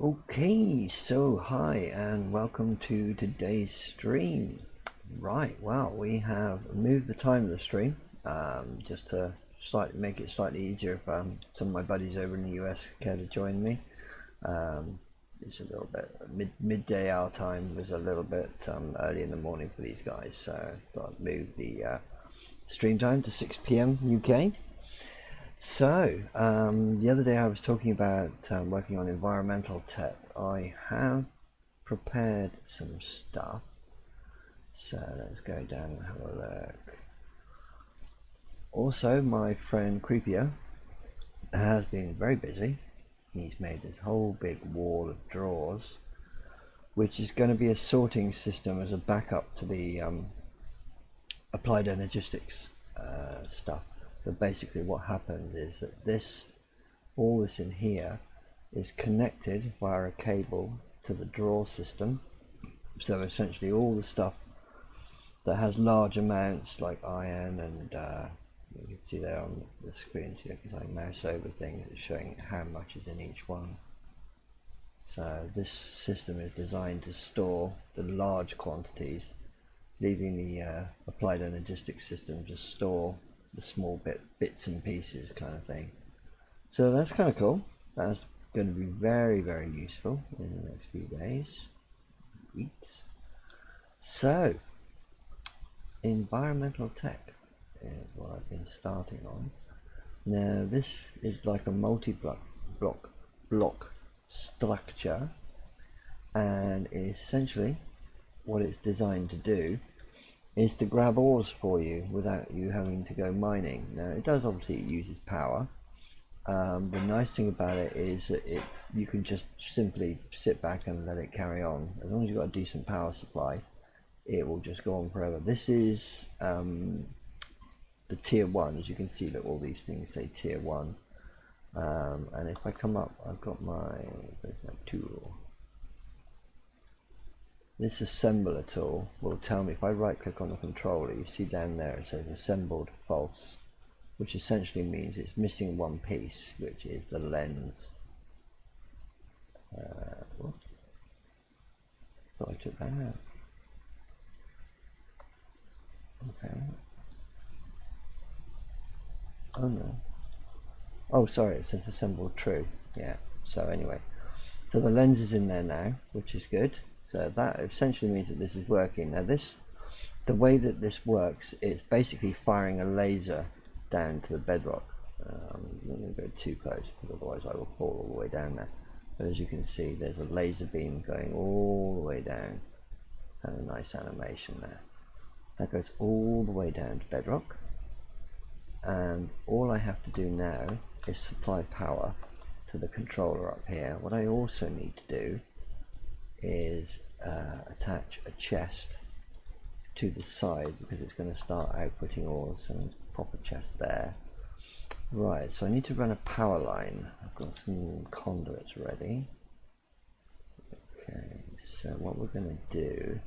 Okay, so hi and welcome to today's stream. Right, well, we have moved the time of the stream just to slightly make it slightly easier if some of my buddies over in the US care to join me. Um, it's a little bit midday our time was a little bit early in the morning for these guys, so I thought I'd move the stream time to 6 p.m. UK. So, the other day I was talking about working on environmental tech. I have prepared some stuff. So let's go down and have a look. Also, my friend Creepier has been very busy. He's made this whole big wall of drawers, which is going to be a sorting system as a backup to the applied energistics stuff. So basically what happens is that all this in here is connected via a cable to the drawer system. So essentially all the stuff that has large amounts like iron and you can see there on the screen, so if I mouse over things, it's showing how much is in each one. So this system is designed to store the large quantities, leaving the applied energistics system to store the small bits and pieces kind of thing. So that's kind of cool. That's going to be very, very useful in the next few days, weeks. So, environmental tech is what I've been starting on. Now, this is like a block structure, and essentially what it's designed to do is to grab ores for you without you having to go mining. Now, it does obviously uses power. The nice thing about it is that you can just simply sit back and let it carry on. As long as you've got a decent power supply, it will just go on forever. This is the tier 1. As you can see, look, all these things say tier 1. And if I come up, I've got there's my tool. This assembler tool will tell me, if I right click on the controller, you see down there it says assembled false, which essentially means it's missing one piece, which is the lens. What? Thought I took that out. Okay. Oh no. Oh, sorry, it says assembled true. Yeah. So anyway, so the lens is in there now, which is good. So that essentially means that this is working. Now the way that this works, it's basically firing a laser down to the bedrock. I'm not going to go too close because otherwise I will fall all the way down there. But as you can see, there's a laser beam going all the way down. And a nice animation there. That goes all the way down to bedrock. And all I have to do now is supply power to the controller up here. What I also need to do is attach a chest to the side because it's going to start outputting ores, and proper chest there. Right, so I need to run a power line. I've got some conduits ready. Okay, so what we're going to do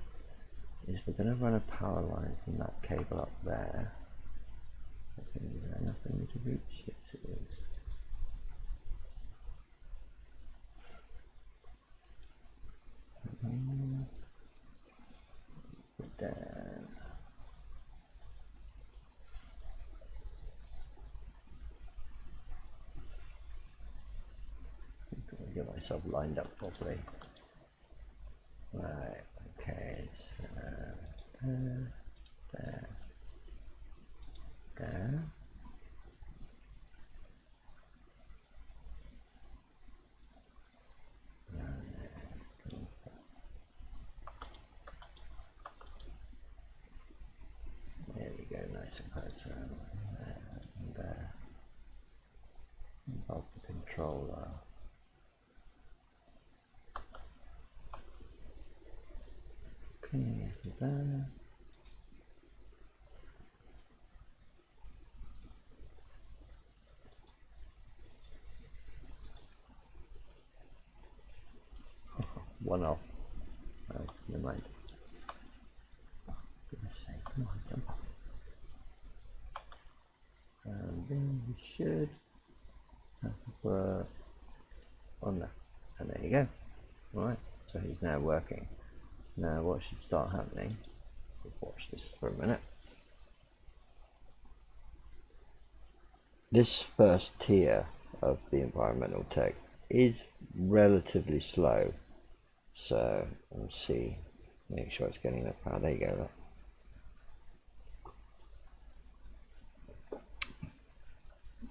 is we're going to run a power line from that cable up there. Okay, is that enough for me to reach? Yes, it is. Put down. Get myself lined up properly. Right, okay, so there, there. There we go, nice and close around there and there. Above the controller. Okay, so there. One off. Oh, never mind. Goodness sake, come on, jump up. And then we should have to work on that. And there you go. Right, so he's now working. Now what should start happening, watch this for a minute. This first tier of the environmental tech is relatively slow, so let's see, make sure it's getting enough power. There you go.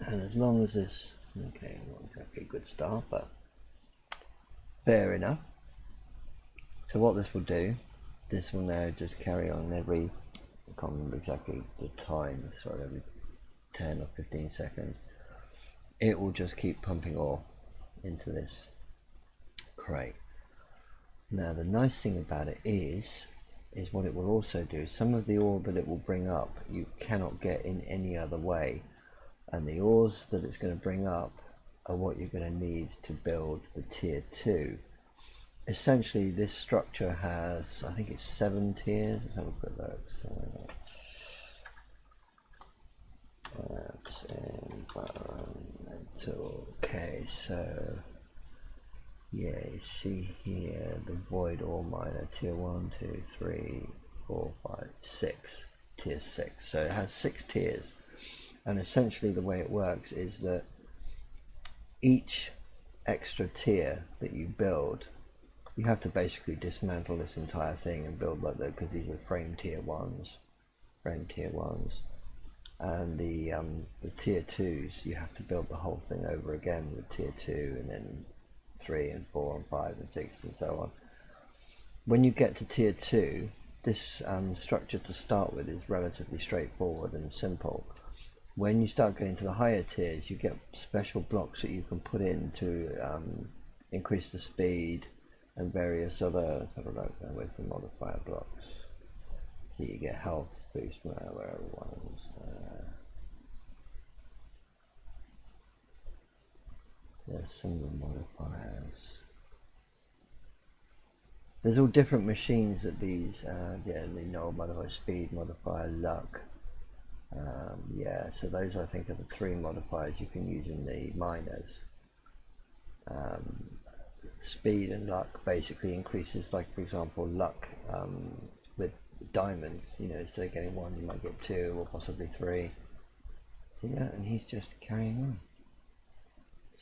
And as long as this, okay, not exactly a good start, but fair enough. So what this will do, this will now just carry on every, I can't remember exactly the time, sort of every 10 or 15 seconds. It will just keep pumping ore into this crate. Now the nice thing about it is what it will also do, some of the ore that it will bring up you cannot get in any other way, and the ores that it's going to bring up are what you're going to need to build the tier 2. Essentially this structure has, I think it's 7 tiers. Let's have a quick look. So that's environmental. Okay, so yeah, you see here the void ore miner, tier 1, 2, 3, 4, 5, 6, tier 6. So it has 6 tiers, and essentially the way it works is that each extra tier that you build, you have to basically dismantle this entire thing and build like that, because these are frame tier 1s, and the tier 2s you have to build the whole thing over again with tier 2, and then 3 and 4 and 5 and 6 and so on. When you get to tier 2, this structure to start with is relatively straightforward and simple. When you start getting to the higher tiers, you get special blocks that you can put in to increase the speed and various other, let's have a look away from modifier blocks. So you get health boost, wherever ones. There's some of the modifiers. There's all different machines that these, yeah, the null modifier, speed modifier, luck. Yeah, so those I think are the 3 modifiers you can use in the miners. Speed and luck basically increases, like for example luck with diamonds, you know, instead of getting 1 you might get 2 or possibly 3. So yeah, and he's just carrying on.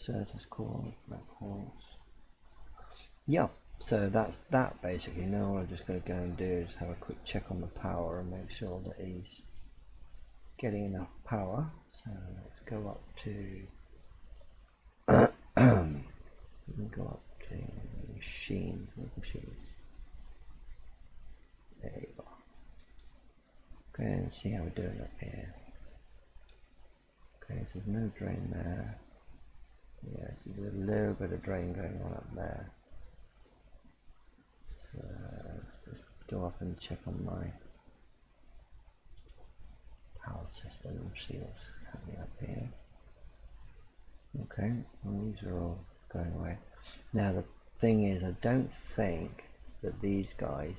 Certus core, black horse. Yeah, so that's that basically. Now what I'm just going to go and do is have a quick check on the power and make sure that he's getting enough power. So let's go up to go up to machines. There you go. Okay, let's see how we're doing up here. Okay, so there's no drain there. Yes, there's a little bit of drain going on up there. So let's just go up and check on my power system and see what's happening up here. Okay, well, these are all going away. Now the thing is, I don't think that these guys,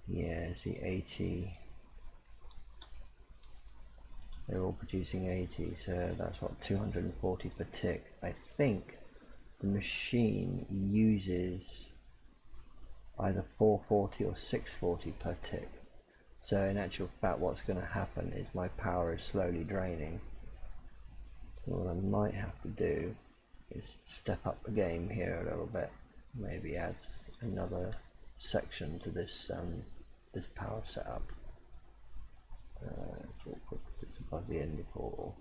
yeah, see 80, they're all producing 80, so that's what, 240 per tick. I think the machine uses either 440 or 640 per tick. So in actual fact what's going to happen is my power is slowly draining. So what I might have to do is step up the game here a little bit, maybe add another section to this this power setup. It's awkward because it's above the end portal.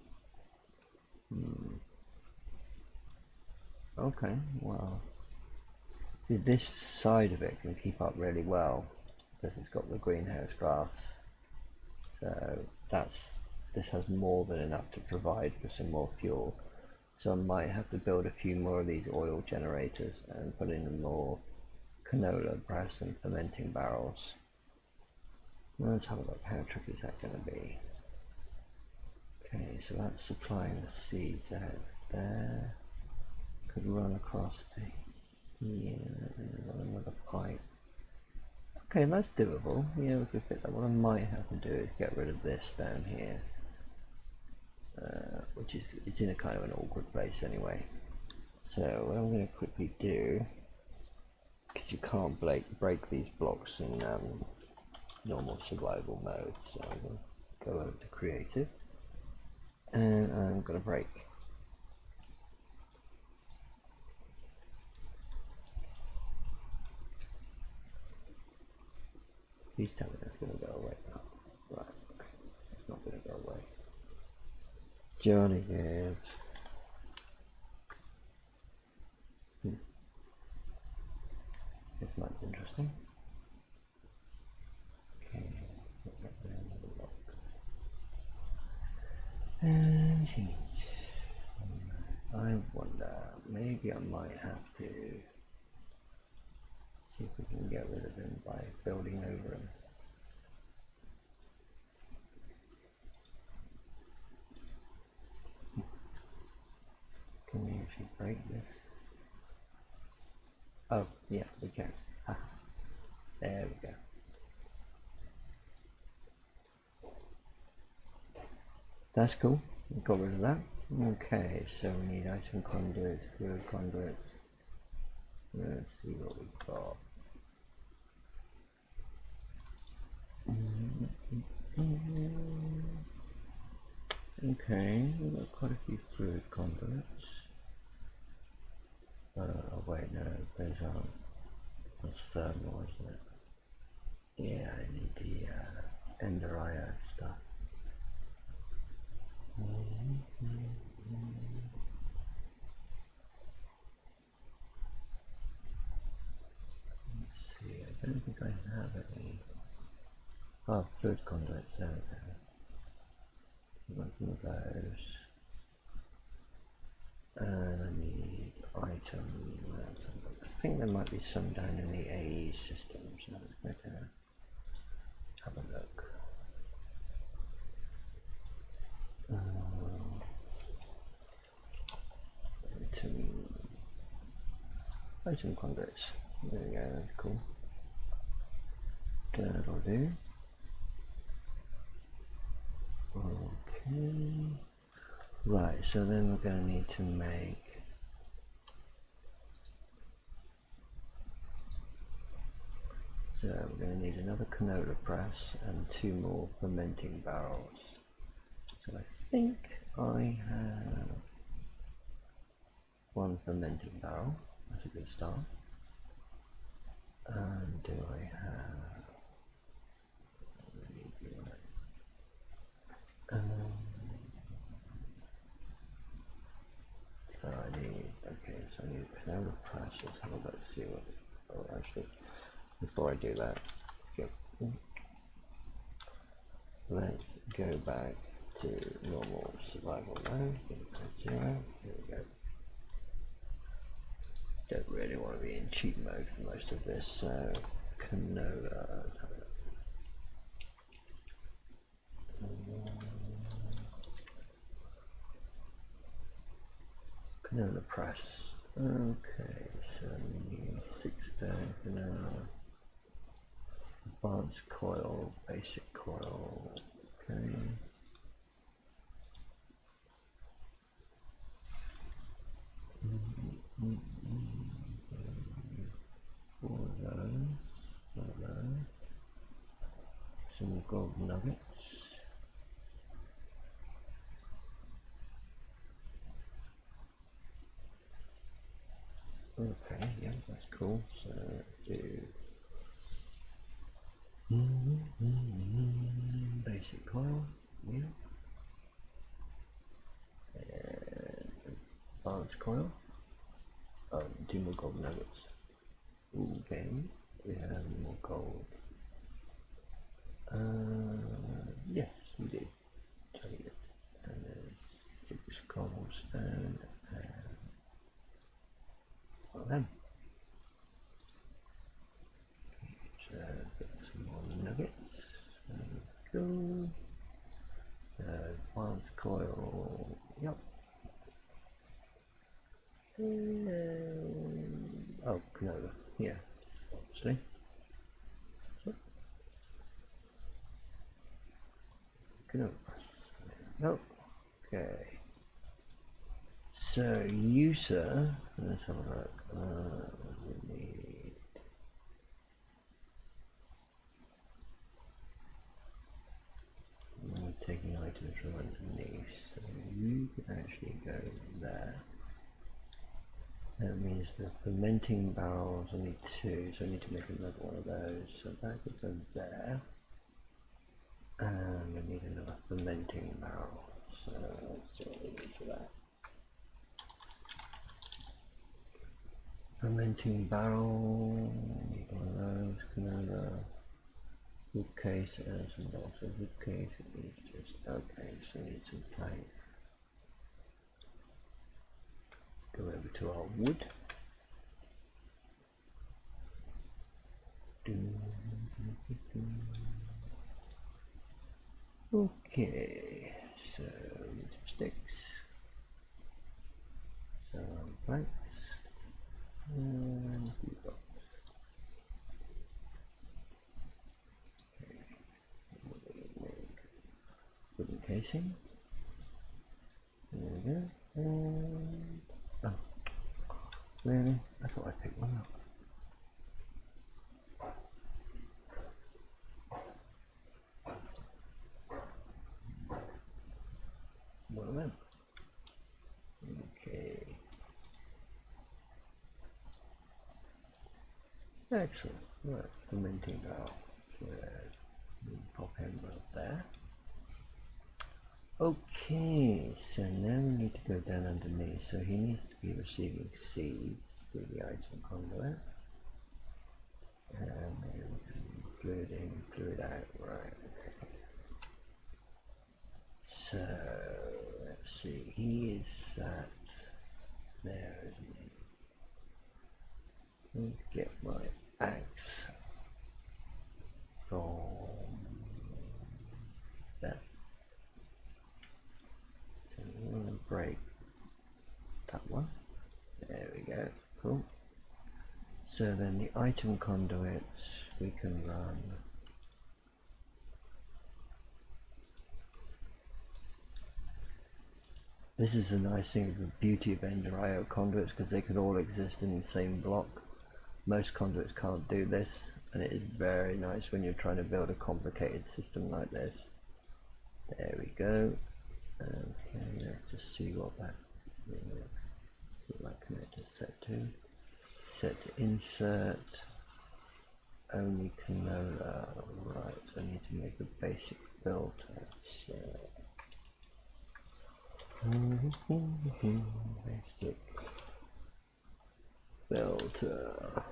Okay, well, this side of it can keep up really well because it's got the greenhouse grass, so this has more than enough to provide for some more fuel. So I might have to build a few more of these oil generators and put in more canola, perhaps some fermenting barrels. Let's have a look, how tricky is that going to be? Okay, so that's supplying the seeds out there. Could run across to here and run another pipe. Okay, that's doable. Yeah, we could fit that. What I might have to do is get rid of this down here, which is, it's in a kind of an awkward place anyway. So what I'm going to quickly do because you can't break these blocks in normal survival mode. So I'm going to go over to creative, and I'm going to break. Please tell me that's going to go away now. Right, okay. It's not going to go away. Jolly good. This might be interesting. Okay, I wonder, maybe I might have to see if we can get rid of him by building over him. Can we actually break this? Oh, yeah, we can. Ah, there we go. That's cool. We got rid of that. Okay, so we need item conduits, fluid conduits. Let's see what we've got. Okay, we've got quite a few fluid conduits. Oh wait, no, those aren't. That's thermal, isn't it? Yeah, I need the Ender IO stuff. Let's see, I don't think I have any. Oh, fluid conduits, there we go. Got some of those. And I need items. I think there might be some down in the AE system, so let's go to have a look. Item conduits. There we go, that's cool. That'll do. Okay. Right, so then we're going to need to make we're going to need another canola press and 2 more fermenting barrels. So I think I have 1 fermenting barrel. That's a good start. And do I have? So I need. Okay, so I need a canola press. Let's have a look. See what. Oh, actually, before I do that, let's go back to normal survival mode. 0. Here we go. Don't really want to be in cheat mode for most of this, so canola. Canola press. Okay, so we need 6 stone canola. Advanced coil, basic coil. Okay. Four of those. Some gold nuggets. Okay, yeah, that's cool. So let's do basic coil, yeah. And advanced coil. Oh, 2 more gold nuggets. Okay, we have more gold. Yes, we did. Totally good. And then 6 cobblestone and well then. So get some more nuggets. There we go. Advanced coil. Yep. Oh, canola. Yeah, obviously. Canola. Nope. Okay. So user. Let's have a look. We need taking items from underneath, so you can actually go there. That means the fermenting barrels, I need 2, so I need to make another one of those, so that could go there. And I need another fermenting barrel, so let's see what we need for that. Fermenting barrel, need one of those, canola, wood case, and some blocks of wood case. It's just okay, so we need some plank. Go over to our wood. Okay, so we need some sticks, some planks, and a few blocks. Wooden casing. There we go. And oh, really? I thought I picked one up. One of them. Okay. Excellent. Right, fermenting barrel. So we'll pop him right there. Okay, so now we need to go down underneath. So he needs to be receiving seeds through the item conduit. And then glue it in, glue it out, right. So let's see, he is at there, isn't he? Let's get my axe from that. So we're going to break that one. There we go, cool. So then the item conduits we can run. This is the nice thing of the beauty of Ender.io conduits, because they can all exist in the same block. Most conduits can't do this, and it is very nice when you're trying to build a complicated system like this. There we go. Okay, let's just see what that is. See what that connector is set to. Set to insert. Only canola. Right, so I need to make a basic filter. So basic filter.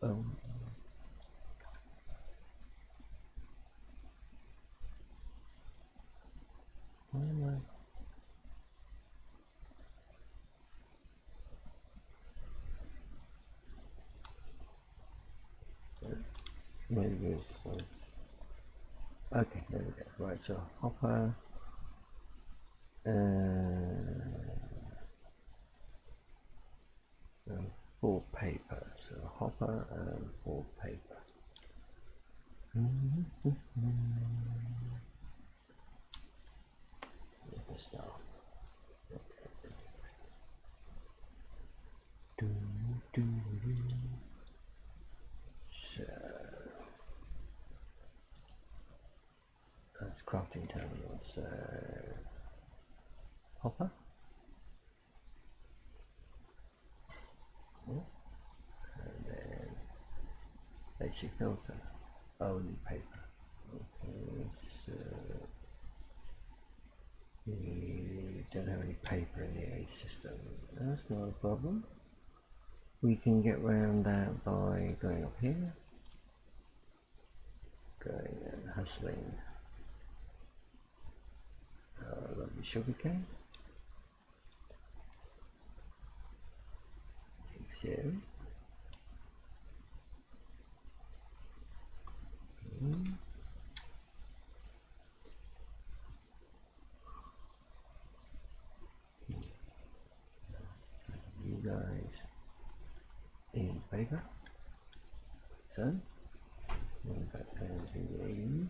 Oh. Why am I? Maybe it's fine. Okay, there we go. Right, so hopper and full paper. So hopper and full paper. Start. So that's crafting terminal. So hopper. And then basic filter. Only paper. Okay, so we don't have any paper in the A system. That's not a problem. We can get around that by going up here, going and hustling our lovely sugarcane. So, you guys in paper. So, we'll go down to the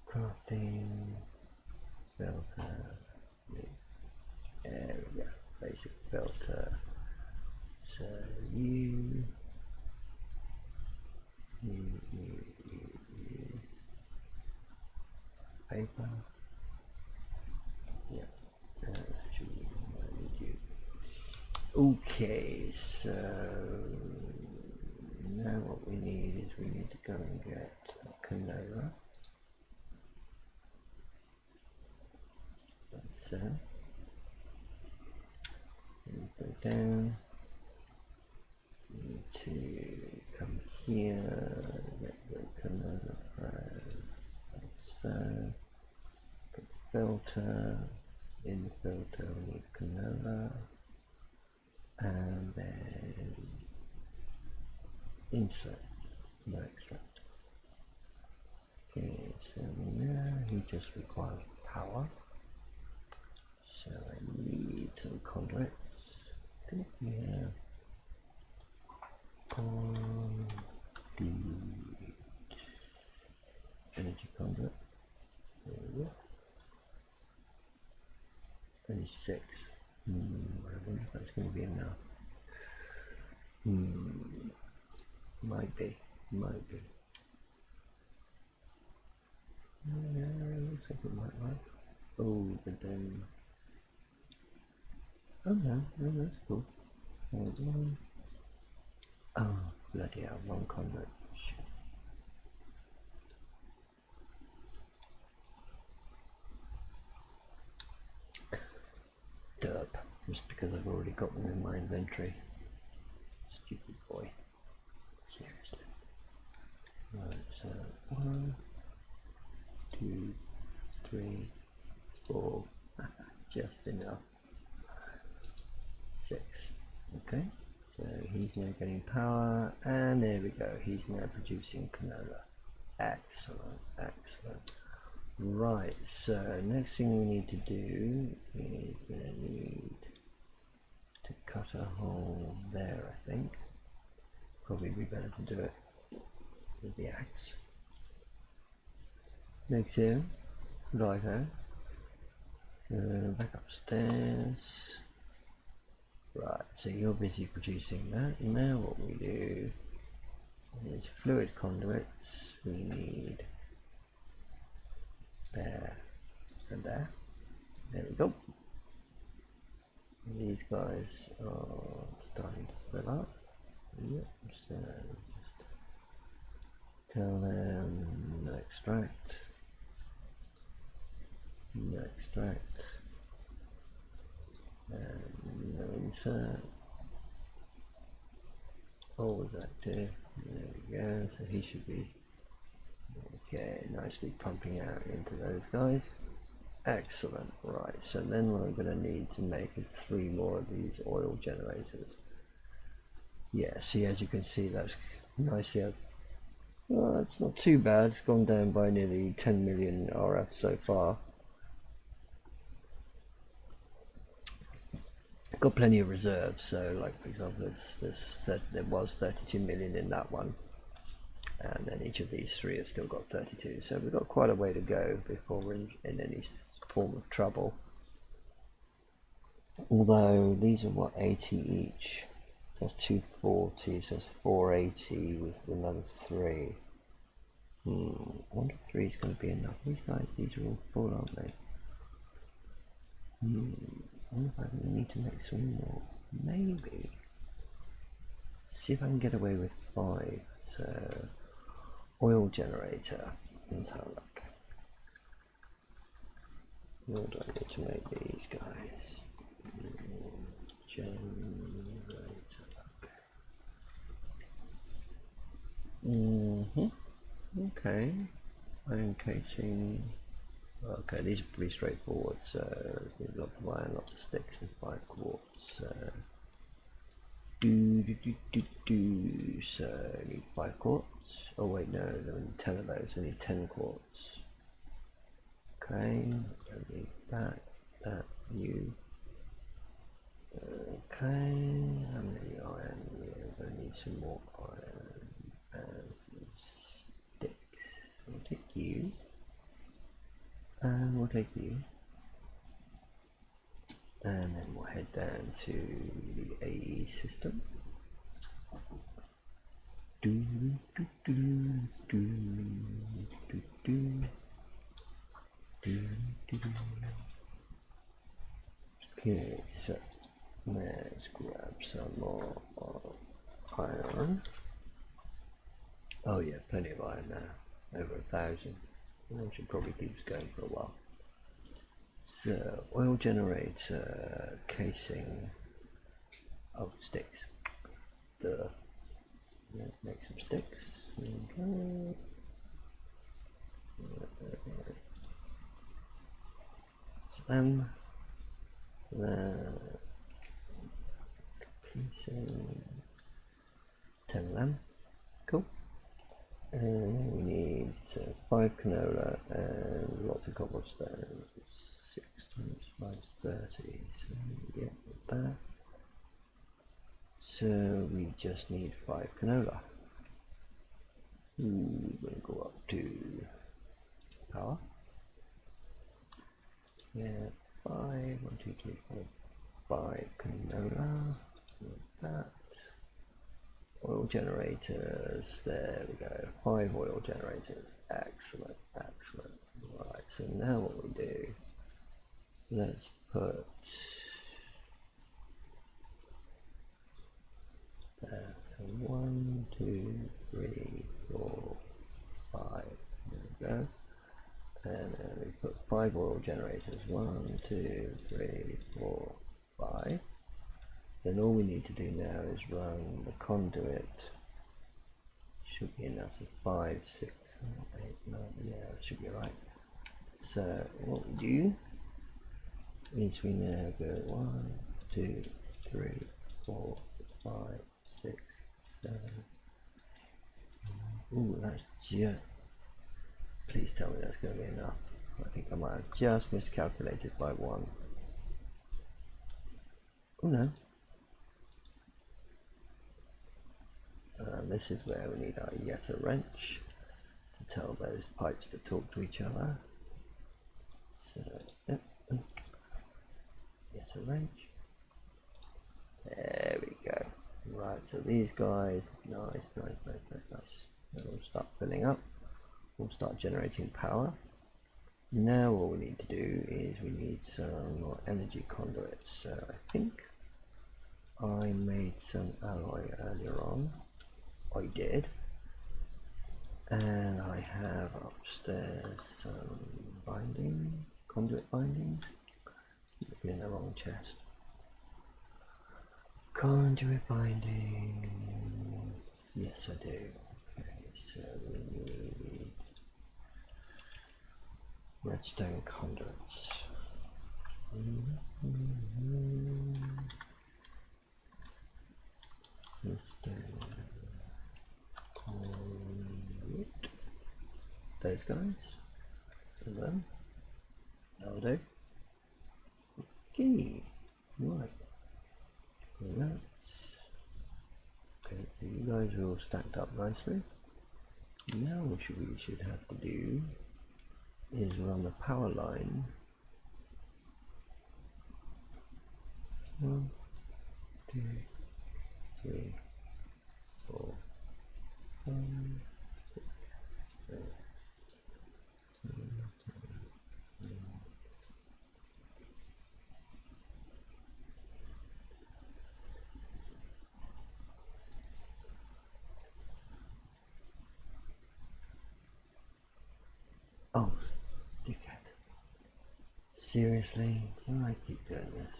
crafting filter. There we go, basic filter. So paper. Yeah. Okay, so now what we need is we need to go and get a canola. So we go down. We need to come here, get the canola like so. Put the filter. In the filter we need canola. And then insert, no extract. Okay, so now he just requires power. So I need some conduits. I think we have conduit, energy conduit. There we go. Only 6. I wonder if that's going to be enough. Might be. Yeah, looks like it might work. Oh, but then... Oh no, that's cool. Oh, bloody hell, wrong conduit. Derp, just because I've already got them in my inventory. Stupid boy. Seriously. Right, so 1, 2, 3, 4, just enough. 6. Okay, so he's now getting power, and there we go, he's now producing canola. Excellent. Right, so next thing we need to do is we're going to need to cut a hole there, I think. Probably be better to do it with the axe. Next here, righto. Back upstairs. Right, so you're busy producing that. Now what we do is fluid conduits. We need there and there. There we go. These guys are starting to fill up. Yep, so just tell them no extract. No extract. And no insert. What was that do? There we go, so he should be okay, nicely pumping out into those guys. Excellent. Right, so then what I'm going to need to make is 3 more of these oil generators. Yeah, see, as you can see, that's nicely up. Well, it's not too bad. It's gone down by nearly 10 million RF so far. Got plenty of reserves, so like for example there was 32 million in that one, and then each of these 3 have still got 32, so we've got quite a way to go before we're in any form of trouble. Although these are what, 80 each, that's 240, so it's 480 with another 3. I wonder if 3 is going to be enough. These guys, these are all full, aren't they? I wonder if I need to make some more. Maybe. See if I can get away with 5. So, oil generator. Let's have a look. What do I need to make these guys? Generator. Okay. Iron casing. Okay, these are pretty straightforward, so there's lots of iron, lots of sticks, and 5 quartz. So, so I need 5 quartz. Oh wait, no, there are 10 of those. I need 10 quartz. Okay, I need that, you. Okay, how many iron? Yeah, I need some more iron and sticks. I'll take you. And we'll take you, and then we'll head down to the AE system. of iron now, over 1,000. It should probably keep us going for a while. So, oil generator, casing, oh, sticks. Let's make some sticks. Okay. Then casing, 10 of them. Cool. And we need 5 canola and lots of cobblestone. 6 times 5 is 30. So we get that. So we just need 5 canola. We'll go up to power. Yeah, 5, 1, 2, 3, 4, 5 canola. Like that. Oil generators, there we go, 5 oil generators, excellent, excellent. Right, so now what we do, let's put so 1, 2, 3, 4, 5, there we go, and then we put 5 oil generators, 1, 2, 3, 4, 5. Then all we need to do now is run the conduit. Should be enough to 5, 6, 7, 8, 9, yeah, it should be right. So what we do is we now go 1, 2, 3, 4, 5, 6, 7. Ooh, that's just, please tell me that's going to be enough. I think I might have just miscalculated by 1. Oh no. This is where we need our Yetta wrench to tell those pipes to talk to each other. So, Yetta wrench. There we go. Right, so these guys, nice. They'll start filling up. We'll start generating power. Now what we need to do is we need some more energy conduits. So I think I made some alloy earlier on. I did, and I have upstairs some conduit binding. In the wrong chest. Conduit bindings. Yes, I do. Okay, so we need redstone conduits. Redstone. Those guys, to them, that'll do. Okay, right. Okay, so you guys are all stacked up nicely. Now what we should have to do is run the power line. 1, 2, 3, 4, 5, 6, 7, 8, 9. Oh, dickhead. Seriously? Why do I keep doing this?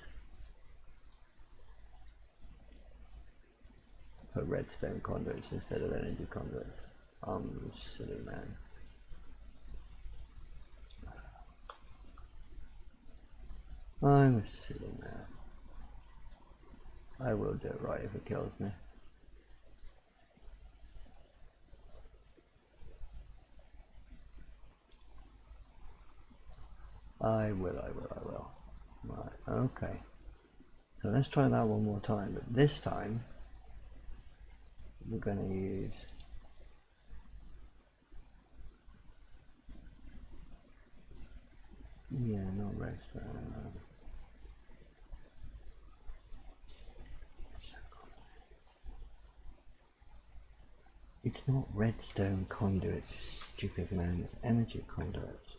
Put redstone conduits instead of energy conduits. I'm a silly man. I'm a silly man. I will do it right if it kills me. I will. Right, okay. So let's try that one more time, but this time we're going to use not redstone. It's not redstone conduits, stupid man, it's energy conduits.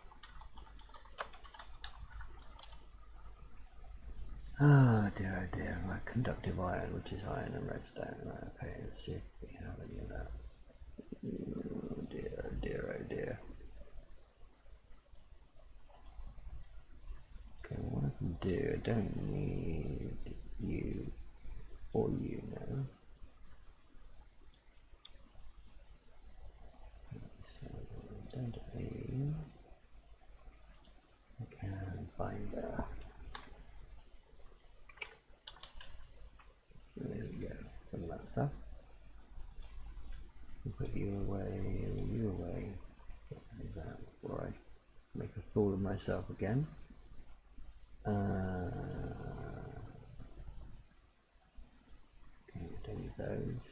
Oh dear, right, conductive iron, which is iron and redstone. Right, okay, let's see if we have any of that. Oh dear, oh dear, oh dear. Okay, what I can do, I don't need you or you now. So, don't aim. I can find her. There we go, some of that stuff. I'll put you away, you away. Get those out before I make a fool of myself again. Okay, don't need those.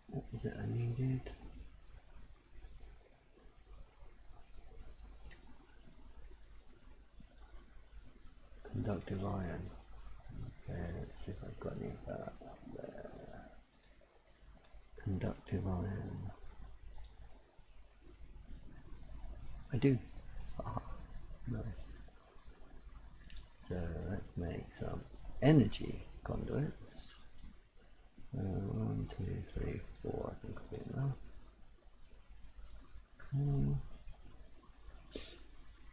What was it I needed? Conductive iron. Okay, let's see if I've got any of that up there. Conductive iron. I do. Ah, nice. So let's make some energy conduits. 1, 2, 3, 4. I think will be enough.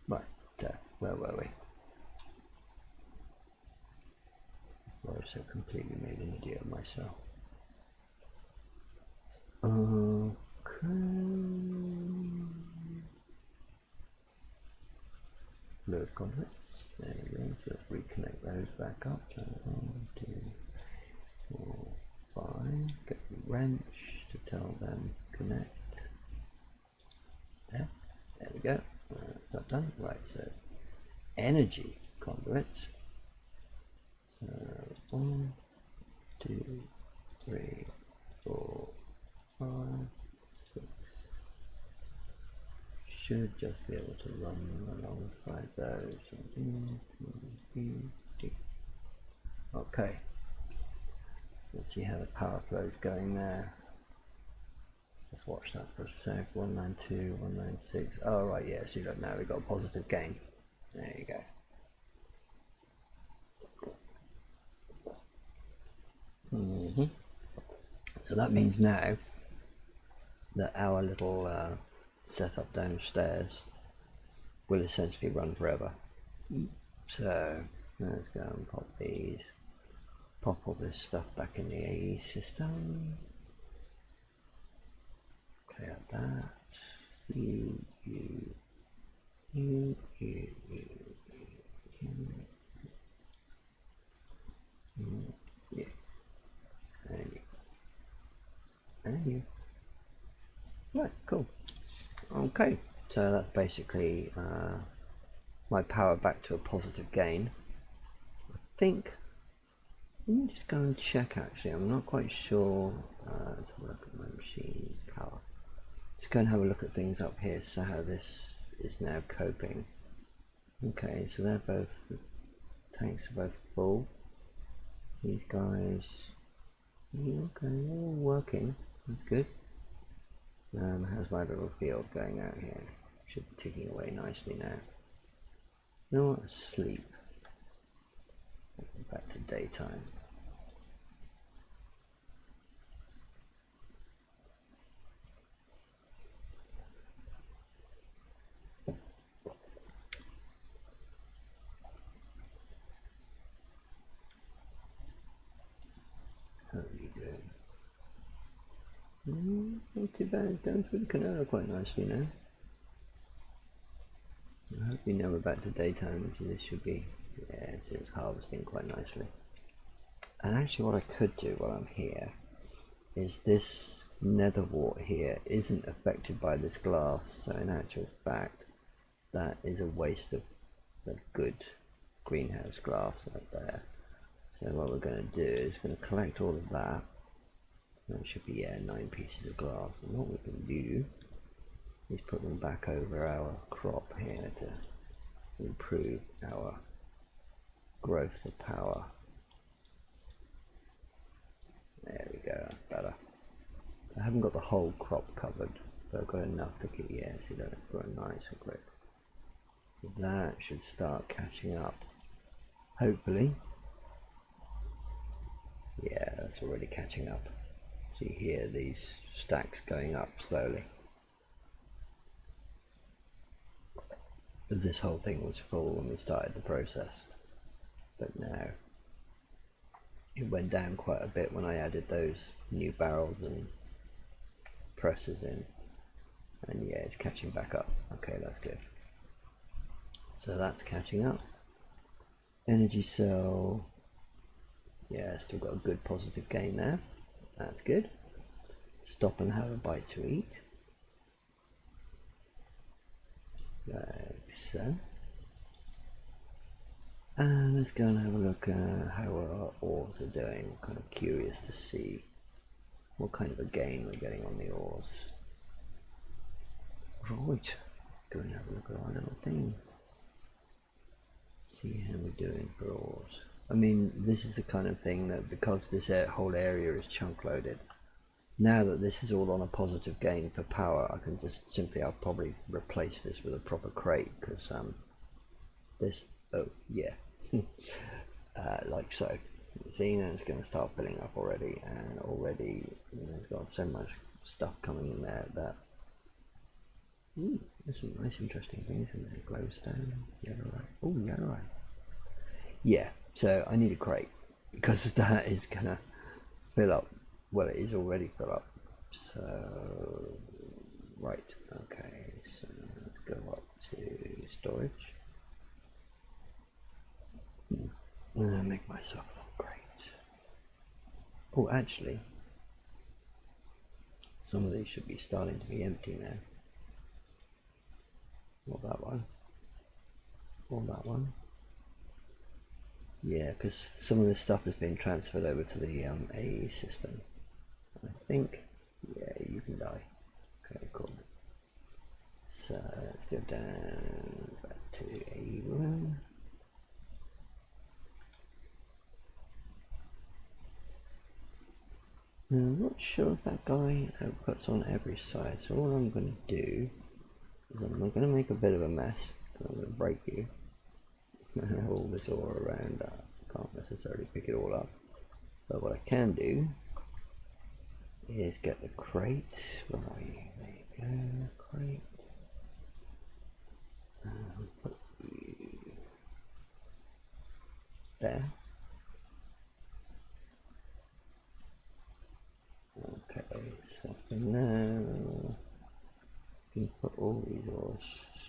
Right. So where were we? I've so completely made an idiot of myself. Okay. Fluid conduits. There we go. So let's reconnect those back up. So 1, 2, 4, 5. Get the wrench to tell them connect. There we go. That's done. Right. So energy conduits. So 1, 2, 3, 4, 5, 6. Should just be able to run alongside those. Okay. Let's see how the power flow is going there. Let's watch that for a sec. 192, 196. Oh right, yeah. See that now we got a positive gain. There you go. So that means now that our little setup downstairs will essentially run forever. So let's go and pop all this stuff back in the AE system. Clear that. You. Yeah. And you. Right, cool. Okay, so that's basically my power back to a positive gain. I think, let me just go and check actually, I'm not quite sure. Let's have a look at my machine power. Just go and have a look at things up here, so how this is now coping. Okay, so they're both, the tanks are both full. These guys, okay, they're all working, that's good. How's my little field going out here? Should be ticking away nicely now. You know what? Sleep. Back to daytime. How are you doing? Not too bad. It's going through the canal quite nicely now. I hope you know we're back to daytime, so this should be, yeah, it's harvesting quite nicely. And actually what I could do while I'm here is this nether wart here isn't affected by this glass, so in actual fact that is a waste of the good greenhouse glass right there. So what we're going to do is going to collect all of that. That should be 9 pieces of glass, and what we can do is put them back over our crop here to improve our growth of power. There we go, that's better. I haven't got the whole crop covered, But I've got enough to keep, yeah, see that I've got nice and quick. That should start catching up. Hopefully. Yeah, that's already catching up. So you hear these stacks going up slowly. This whole thing was full when we started the process, but now it went down quite a bit when I added those new barrels and presses in, and yeah, it's catching back up. Okay, that's good. So that's catching up. Energy cell, yeah, still got a good positive gain there. That's good. Stop and have a bite to eat. Like so. And let's go and have a look at how our ores are doing. I'm kind of curious to see what kind of a gain we're getting on the ores. Right, go and have a look at our little thing. See how we're doing for ores. I mean, this is the kind of thing that because this whole area is chunk loaded, now that this is all on a positive gain for power, I can just simply, I'll probably replace this with a proper crate, because this, oh yeah, like so. See, now it's going to start filling up already, and already it's got so much stuff coming in there that there's some nice interesting things in there. Glowstone, yellow, oh yellow. Yeah, so I need a crate because that is gonna fill up. Well, it is already filled up. So right, okay. So let's go up to storage. And make myself a little crate. Oh, actually, some of these should be starting to be empty now. Not that one. Or that one. Yeah, because some of this stuff has been transferred over to the AE system. I think, yeah, you can die. Okay, cool. So let's go down back to AE room. Now, I'm not sure if that guy outputs on every side, so all I'm going to do is I'm going to make a bit of a mess. I'm going to break you. All this all around, can't necessarily pick it all up, but what I can do is get the crate. Where are you? There you go, crate. Put you there. Okay, so for now you can put all these ores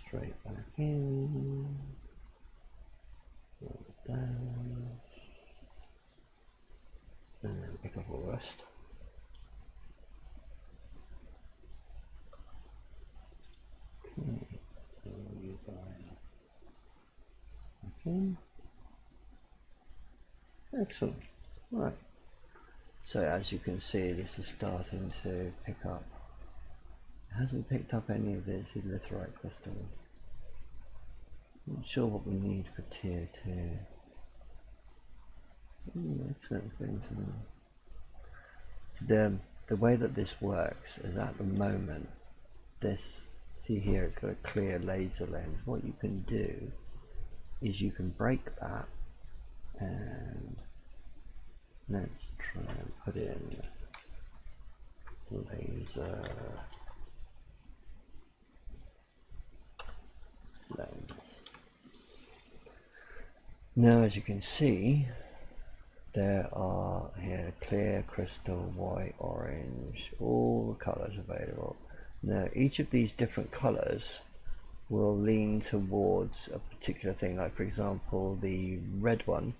straight back in. Down, and then pick up all the rest. Okay, so you buy okay. Excellent. Right. So as you can see, this is starting to pick up. It hasn't picked up any of this litherite crystal. Not sure what we need for tier 2. Excellent thing to know. The way that this works is at the moment, this, see here, it's got a clear laser lens. What you can do is you can break that, and let's try and put in laser lens. Now as you can see, there are here clear, crystal, white, orange, all the colours available. Now each of these different colours will lean towards a particular thing. Like for example, the red one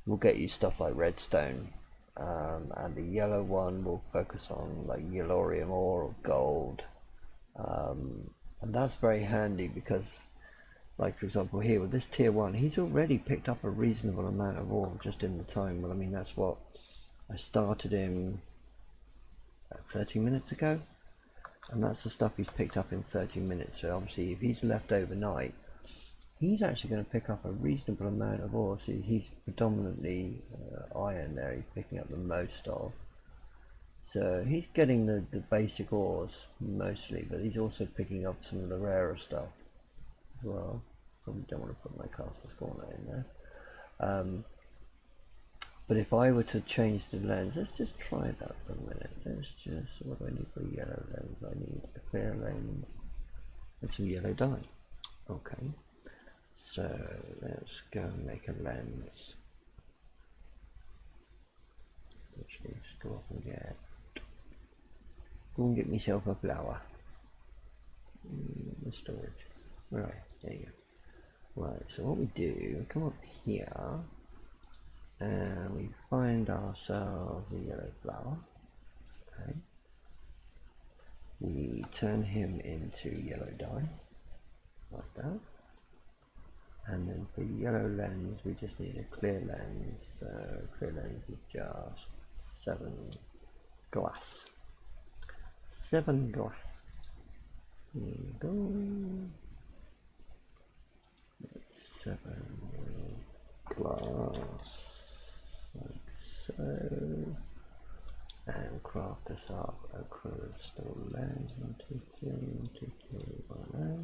will get you stuff like redstone, and the yellow one will focus on like yellorium ore or gold, and that's very handy because, like for example here with this tier 1, he's already picked up a reasonable amount of ore just in the time. Well, I mean, that's what I started him 30 minutes ago, and that's the stuff he's picked up in 30 minutes. So obviously if he's left overnight, he's actually going to pick up a reasonable amount of ore. See, he's predominantly iron there, he's picking up the most of. So he's getting the basic ores mostly, but he's also picking up some of the rarer stuff as well. Probably don't want to put my caster spawner in there. But if I were to change the lens, let's just try that for a minute. What do I need for a yellow lens? I need a clear lens and some yellow dye. Okay, so let's go and make a lens. Actually, just go up and get myself a flower. The storage. Right, there you go. Right, so what we do, we come up here and we find ourselves a yellow flower. Okay. We turn him into yellow dye, like that. And then for yellow lens, we just need a clear lens. So clear lens is just 7 glass. 7 glass. Here you go. 7 glass, like so. And craft us up a crystal lens. 1, 2, 3, 1, 2, 3, 1, 0.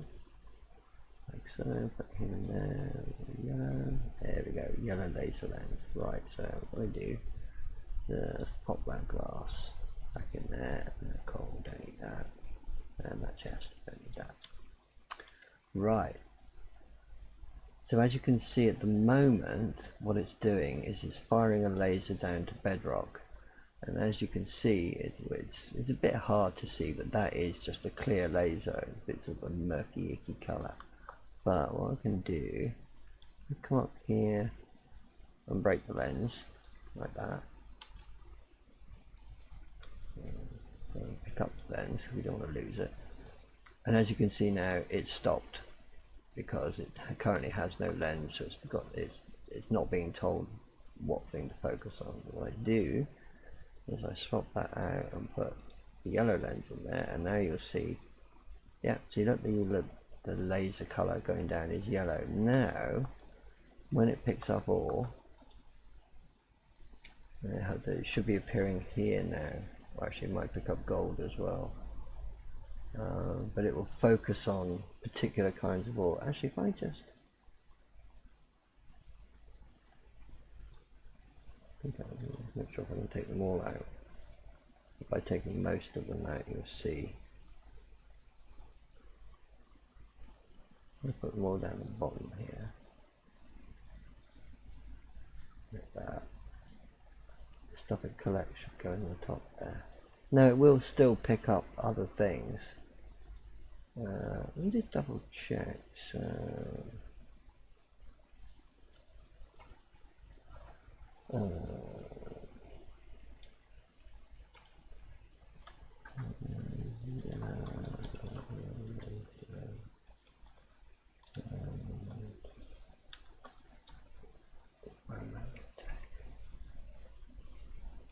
Like so, put him in there, yellow, there we go, yellow laser lens. Right, so what I do, just pop that glass back in there, and the coal, don't need that, and that chest, don't need that. Right, so as you can see at the moment, what it's doing is it's firing a laser down to bedrock, and as you can see, it's a bit hard to see, but that is just a clear laser, it's of a murky, icky colour. But what I can do, I come up here and break the lens like that. And pick up the lens, we don't want to lose it. And as you can see now, it's stopped because it currently has no lens, so it's not being told what thing to focus on. What I do is I swap that out and put the yellow lens in there, and now you'll see. Yeah, see, look, the laser color going down is yellow. Now when it picks up ore, it should be appearing here now. Well, actually it might pick up gold as well, but it will focus on particular kinds of ore. Actually, if I just make sure if I can take them all out. If I take most of them out, you'll see. I'll put them all down the bottom here. Like that. The stuff it collects should go in the top there. Now it will still pick up other things. Let me just double check. So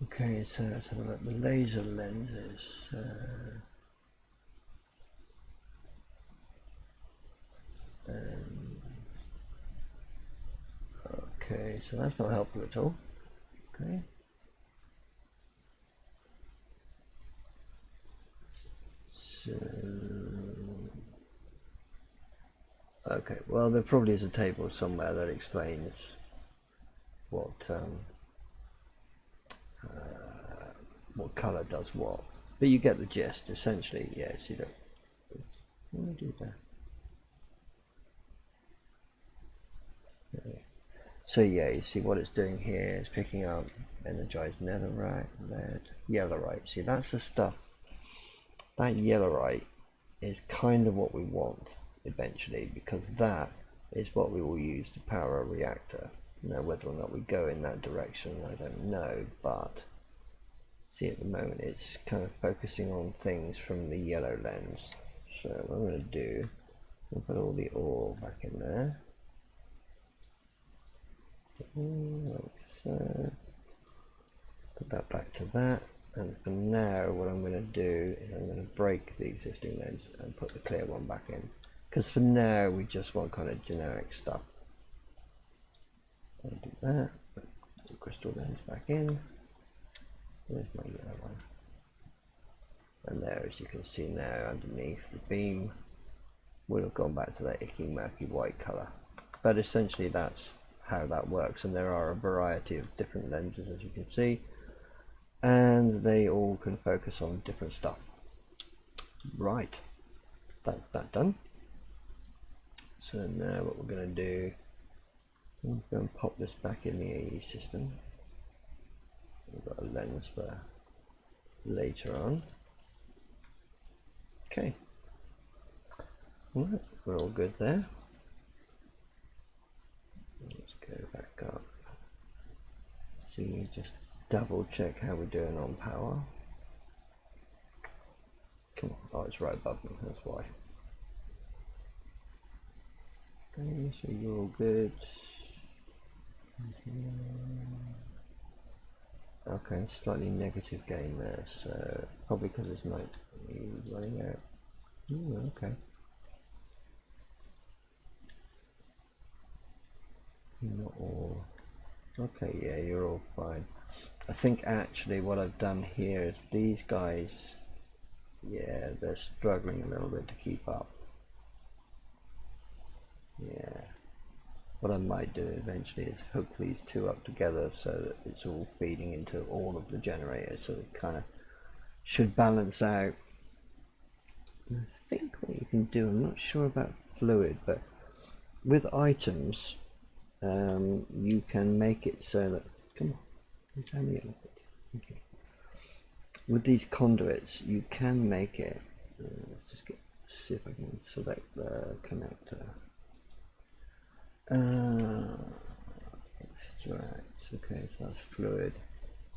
okay, so let's have a look. The laser lenses. Okay, so that's not helpful at all. Okay. So, okay, well there probably is a table somewhere that explains what colour does what, but you get the gist. Essentially, yeah. See, look. Let me do that. So yeah, you see what it's doing here is picking up energized netherite, lead, yellowite. See, that's the stuff. That yellowite is kind of what we want eventually, because that is what we will use to power a reactor. Now, whether or not we go in that direction, I don't know, but see, at the moment it's kind of focusing on things from the yellow lens. So what I'm going to do, I'll put all the ore back in there. Like so. Put that back to that, and for now what I'm going to do is I'm going to break the existing lens and put the clear one back in, because for now we just want kind of generic stuff. I'll do that, put the crystal lens back in. There's my yellow one. And there, as you can see now, underneath the beam would have gone back to that icky murky white color. But essentially that's how that works, and there are a variety of different lenses, as you can see, and they all can focus on different stuff. Right, that's that done. So now what we're going to do, I'm going to pop this back in the AE system. We've got a lens for later on. Okay, right, we're all good there. Let's go back up. So you just double check how we're doing on power. Come on, oh, it's right above me, that's why. Okay, so you're all good. Okay, slightly negative gain there, so probably because it's night running out. Ooh, okay. Not all. Okay, yeah, you're all fine. I think actually what I've done here is these guys, yeah, they're struggling a little bit to keep up. Yeah. What I might do eventually is hook these two up together so that it's all feeding into all of the generators, so it kind of should balance out. I think what you can do, I'm not sure about fluid, but with items, you can make it so that, come on, tell me a little bit. Okay. With these conduits, you can make it, let's just see if I can select the connector. Extract, okay, so that's fluid.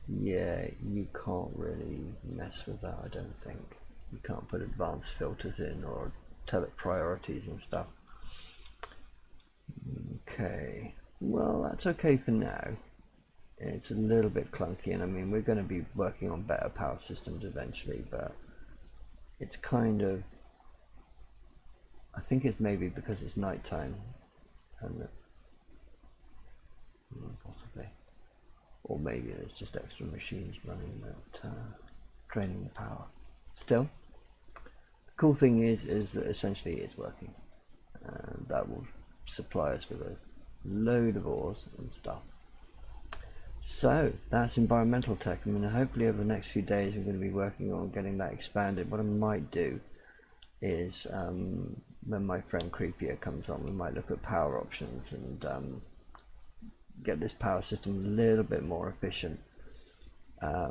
Yeah, you can't really mess with that, I don't think. You can't put advanced filters in or tell it priorities and stuff. Okay, well that's okay for now. It's a little bit clunky, and I mean we're going to be working on better power systems eventually, but it's kind of, I think it's maybe because it's nighttime and possibly, or maybe there's just extra machines running that draining the power. Still, the cool thing is that essentially it's working, and that will supply us with a load of ores and stuff. So that's environmental tech. I mean, hopefully over the next few days I'm going to be working on getting that expanded. What I might do is when my friend Creepier comes on, we might look at power options and get this power system a little bit more efficient.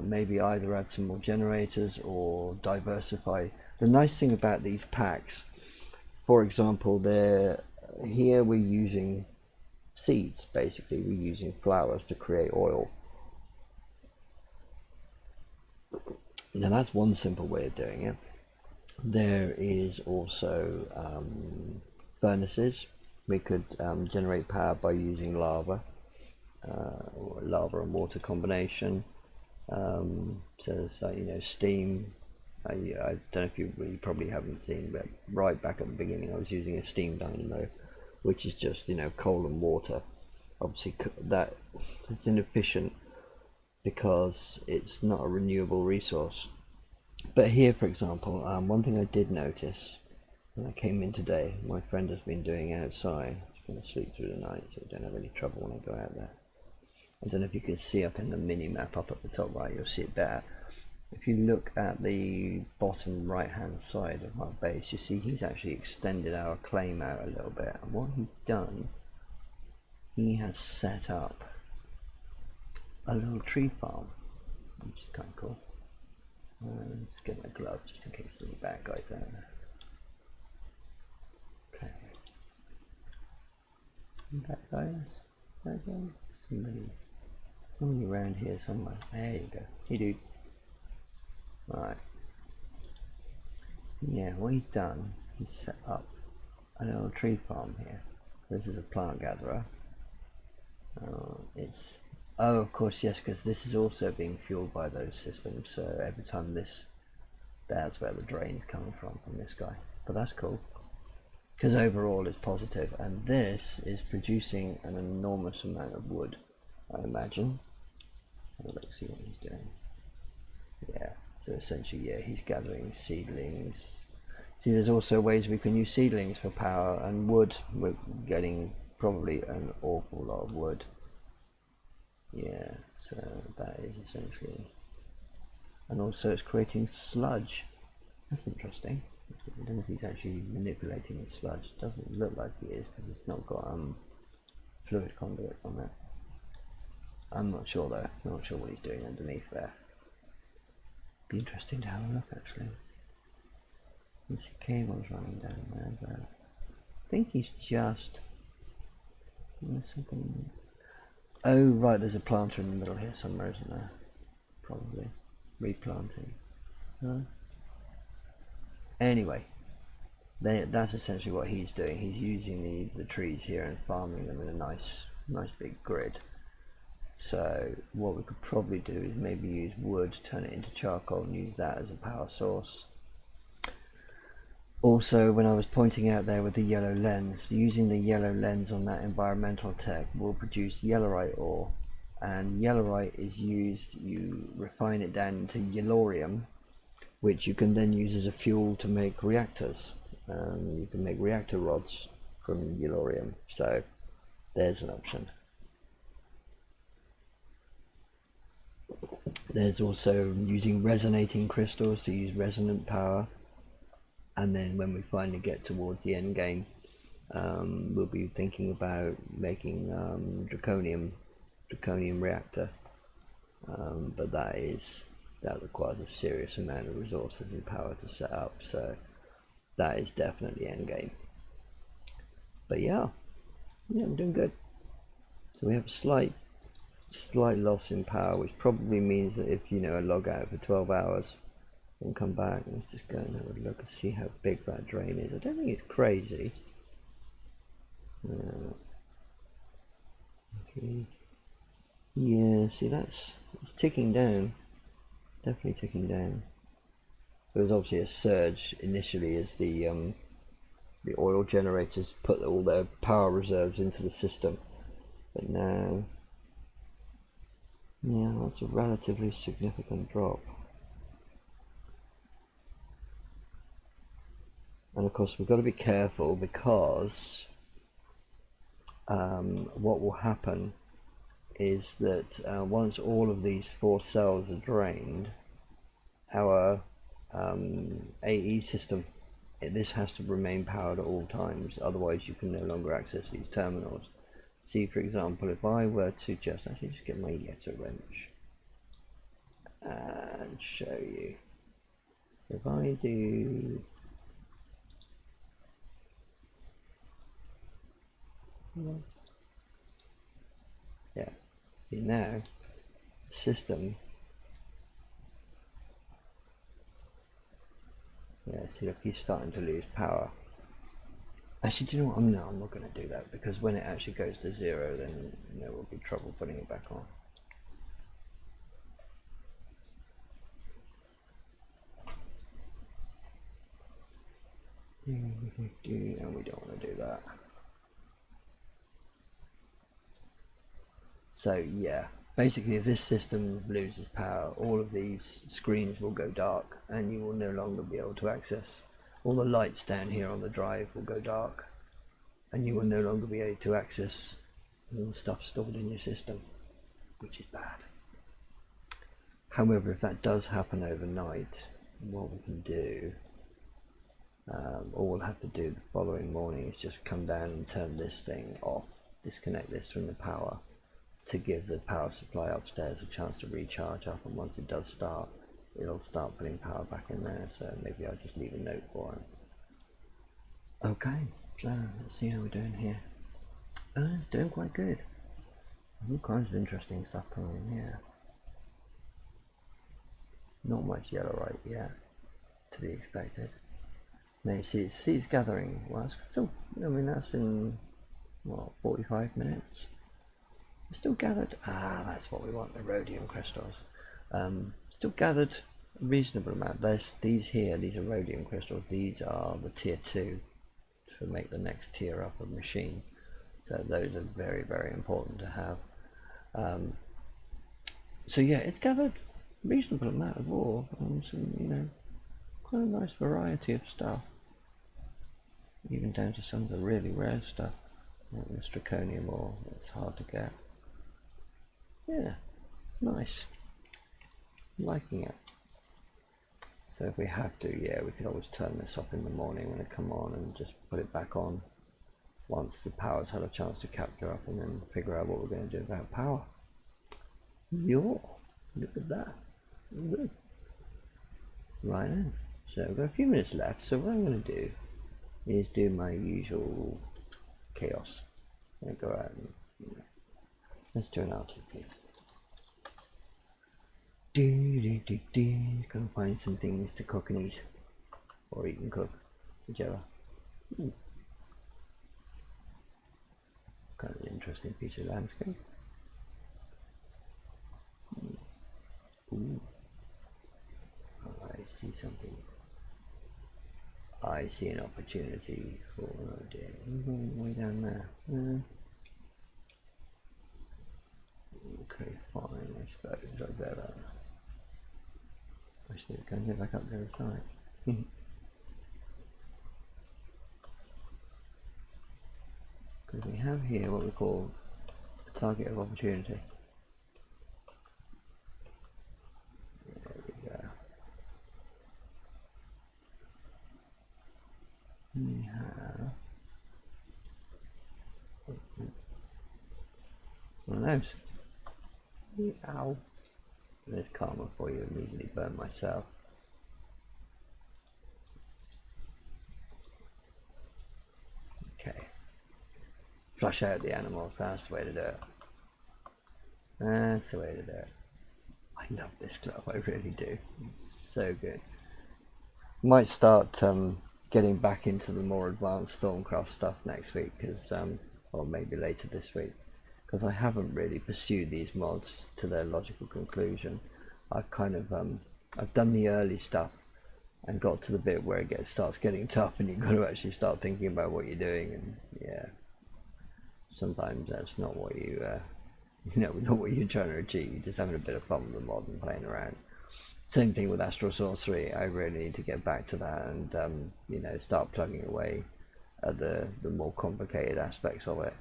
Maybe either add some more generators or diversify. The nice thing about these packs, for example, here we're using seeds, basically we're using flowers to create oil. Now that's one simple way of doing it. There is also furnaces. We could generate power by using lava, or lava and water combination. So there's steam. I don't know if you probably haven't seen, but right back at the beginning I was using a steam dynamo, which is just coal and water. Obviously that it's inefficient because it's not a renewable resource. But here, for example, one thing I did notice when I came in today, my friend has been doing outside. He's going to sleep through the night so we don't have any trouble when I go out there. I don't know if you can see up in the mini map up at the top right, you'll see it better. If you look at the bottom right hand side of our base, you see he's actually extended our claim out a little bit, and what he's done, he has set up a little tree farm, which is kind of cool. Let's get my glove just in case there's any bad guys out there. Okay. Bad guys? Somebody around here somewhere. There you go. Hey dude. Right. Yeah, what he's done, he's set up a little tree farm here. This is a plant gatherer. Oh, of course, yes, because this is also being fueled by those systems. So every time that's where the drain's coming from this guy. But that's cool, because overall it's positive, and this is producing an enormous amount of wood, I imagine. Let's see what he's doing. Yeah, So essentially, yeah, he's gathering seedlings. See, there's also ways we can use seedlings for power, and wood. We're getting probably an awful lot of wood. Yeah, so that is essentially, and also it's creating sludge. That's interesting. I don't know if he's actually manipulating the sludge. It doesn't look like he is because it's not got fluid conduit on it. I'm not sure though. Not sure what he's doing underneath there. Be interesting to have a look actually. There's cables running down there, but I think he's just something. Oh right, there's a planter in the middle here somewhere, isn't there? Probably replanting. Anyway, that's essentially what he's doing. He's using the trees here and farming them in a nice big grid. So what we could probably do is maybe use wood, turn it into charcoal and use that as a power source. Also, when I was pointing out there with the yellow lens, using the yellow lens on that environmental tech will produce yellorite ore, and yellorite is used, you refine it down into yellorium, which you can then use as a fuel to make reactors. You can make reactor rods from yellorium, so there's an option. There's also using resonating crystals to use resonant power, and then when we finally get towards the end game, we'll be thinking about making draconium reactor, but that requires a serious amount of resources and power to set up, so that is definitely end game. But yeah, we're doing good. So we have a slight loss in power, which probably means that if I log out for 12 hours and come back, let's just go and have a look and see how big that drain is. I don't think it's crazy. Okay. Yeah, see it's ticking down, definitely ticking down. There was obviously a surge initially as the oil generators put all their power reserves into the system, but now, yeah, that's a relatively significant drop. And of course we've got to be careful because what will happen is that once all of these 4 cells are drained, our AE system, this has to remain powered at all times, otherwise you can no longer access these terminals. See, for example, if I were to just get my Yeta wrench and show you, if I do yeah, see now the system, yeah, see, look, he's starting to lose power. Actually, do you know what? No, I'm not going to do that, because when it actually goes to 0, then there will be trouble putting it back on. And we don't want to do that. So yeah, basically if this system loses power, all of these screens will go dark and you will no longer be able to access. All the lights down here on the drive will go dark and you will no longer be able to access all the stuff stored in your system, which is bad. However, if that does happen overnight, what we can do, all we'll have to do the following morning is just come down and turn this thing off, disconnect this from the power, to give the power supply upstairs a chance to recharge up, and once it does start, it'll start putting power back in there. So maybe I'll just leave a note for him. Okay, so let's see how we're doing here. Doing quite good. All kinds of interesting stuff coming in here. Not much yellorite yet, to be expected. Now you see it's gathering. Well, it's still, that's in what, 45 minutes. It's still gathered. That's what we want, the rhodium crystals. Still gathered a reasonable amount. These are rhodium crystals. These are the tier 2 to make the next tier up of machine. So those are very, very important to have. So yeah, it's gathered reasonable amount of ore and some, quite a nice variety of stuff. Even down to some of the really rare stuff, like the zirconium ore, it's hard to get. Yeah, nice. I'm liking it. So if we have to, yeah, we could always turn this off in the morning when it come on and just put it back on once the power's had a chance to capture up, and then figure out what we're going to do about power. Yo, look at that. Good. Right then. So we've got a few minutes left, so what I'm going to do is do my usual chaos. I'm going to go out and, let's do an RTP. Gonna find some things to cook and eat, or eat and cook, whichever. Kind of an interesting piece of landscape. Ooh. Oh, I see something. I see an opportunity for, oh dear, way down there. Okay, fine, I suppose I better. Actually, go and get back up the other side. Because we have here what we call a target of opportunity. There we go. We have one of those. Ow. There's karma for you. Immediately burn myself. Okay. Flush out the animals. That's the way to do it. That's the way to do it. I love this club. I really do. It's so good. Might start getting back into the more advanced Thorncraft stuff next week, because or maybe later this week, because I haven't really pursued these mods to their logical conclusion. I've kind of I've done the early stuff and got to the bit where it starts getting tough, and you've got to actually start thinking about what you're doing, and yeah, sometimes that's not what you not what you're trying to achieve. You're just having a bit of fun with the mod and playing around. Same thing with Astral Sorcery. I really need to get back to that and start plugging away at the more complicated aspects of it.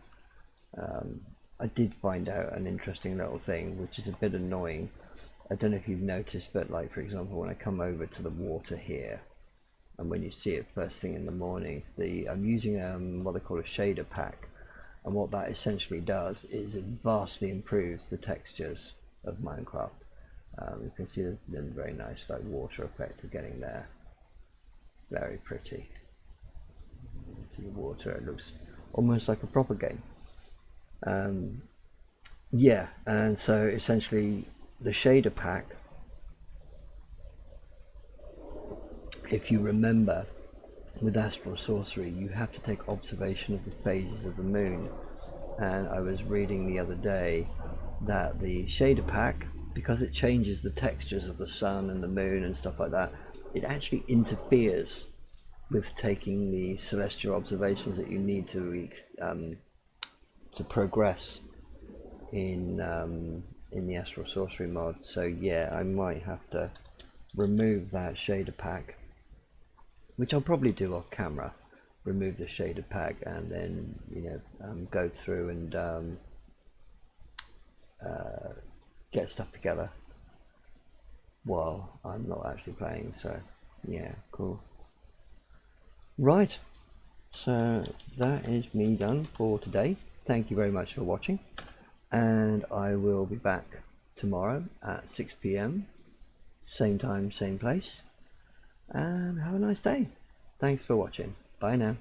I did find out an interesting little thing, which is a bit annoying. I don't know if you've noticed, but like, for example, when I come over to the water here, and when you see it first thing in the morning, I'm using what they call a shader pack, and what that essentially does is it vastly improves the textures of Minecraft. You can see the very nice like water effect of getting there. Very pretty. The water, it looks almost like a proper game. Yeah, and so essentially the shader pack, if you remember, with Astral Sorcery you have to take observation of the phases of the moon, and I was reading the other day that the shader pack, because it changes the textures of the sun and the moon and stuff like that, it actually interferes with taking the celestial observations that you need to progress in the Astral Sorcery mod. So yeah, I might have to remove that shader pack, which I'll probably do off camera. Remove the shader pack and then go through and get stuff together while I'm not actually playing. So yeah, cool. Right, so that is me done for today. Thank you very much for watching, and I will be back tomorrow at 6 PM, same time, same place, and have a nice day. Thanks for watching. Bye now.